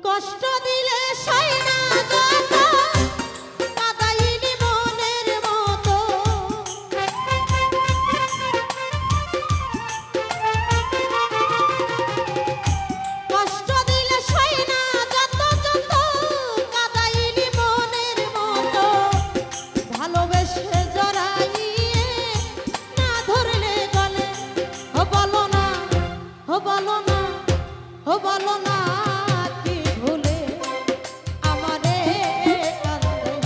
কষ্ট দিলে সয় না যত কাদাইনি মনের মতো কষ্ট দিলে সয় না যত যত কাদাইনি মনের মতো ভালোবেসে জড়াইয়ে না ধরলে গলে ও বলো না ও বলো না ও বলো না কি ভুলে আমারে কাঁদাই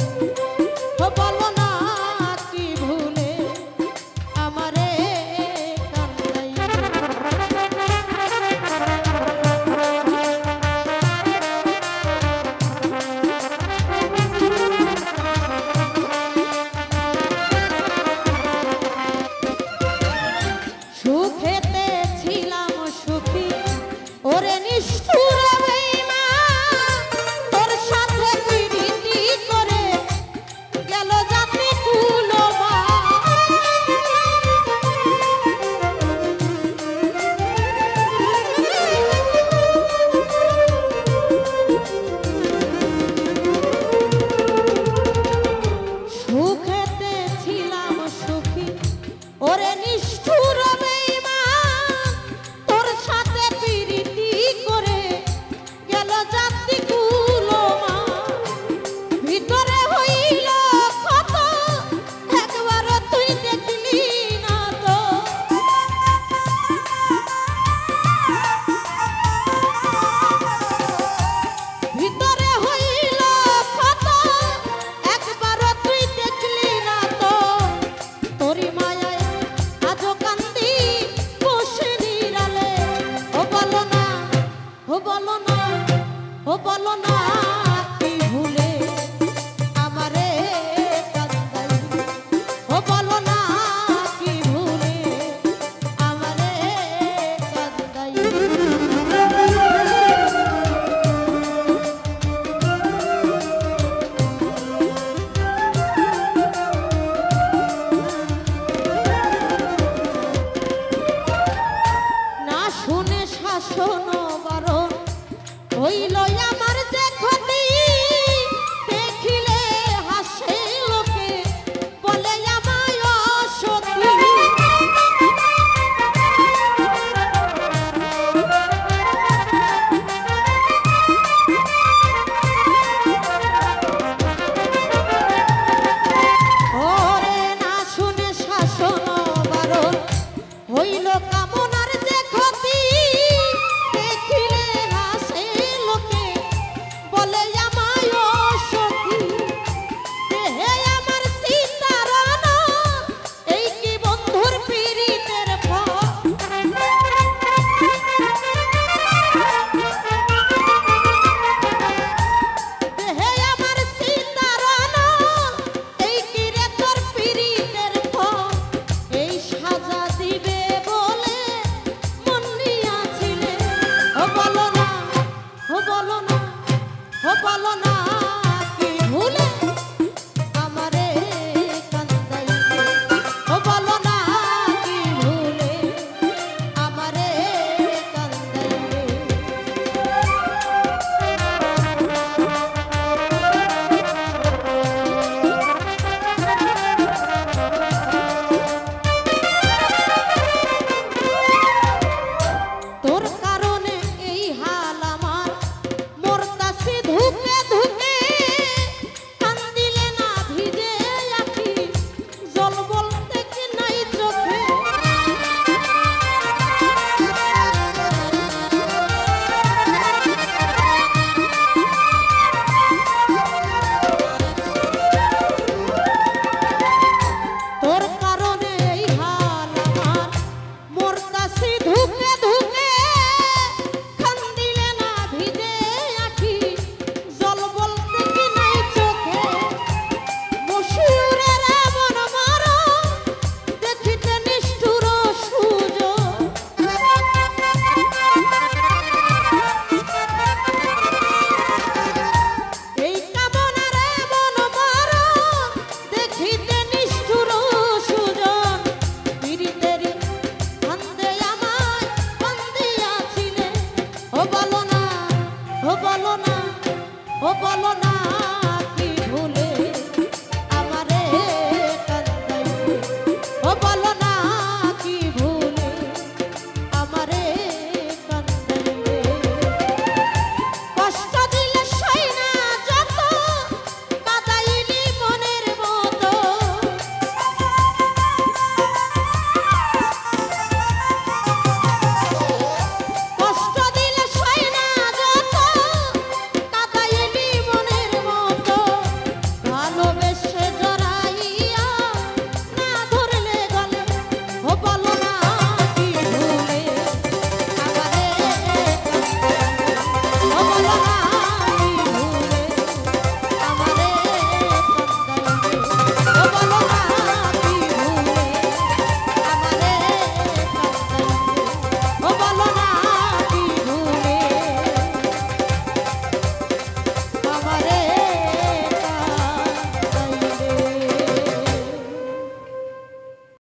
ও বলো না কি ভুলে আমারে কাঁদাই সুখেতে ছিলাম সুখী ওরে নিষ্ঠুর বেঈমান তোর সাথে প্রীতি করে গেল জাতি কুলমা সুখেতে ছিলাম সুখী ওরে নিষ্ঠুর বেঈমান তোর সাথে প্রীতি করে গেল জাতি কুলমা ভিতরে হইল ক্ষত একবার তুই দেখলি না তো ভিতরে হইল ক্ষত একবার তুই দেখলি না তো তোরি মায়ায় আজো কান্দি বসে নিরালে ও বলো না ও বলো না ও বলো না কি ভুলে আমারে কাঁদাই ও বলো না কি ভুলে আমারে কাঁদাই না শুনে শাসন বারণ হইল আমার যে ক্ষতি দেখিলে হাসে লোকে বলে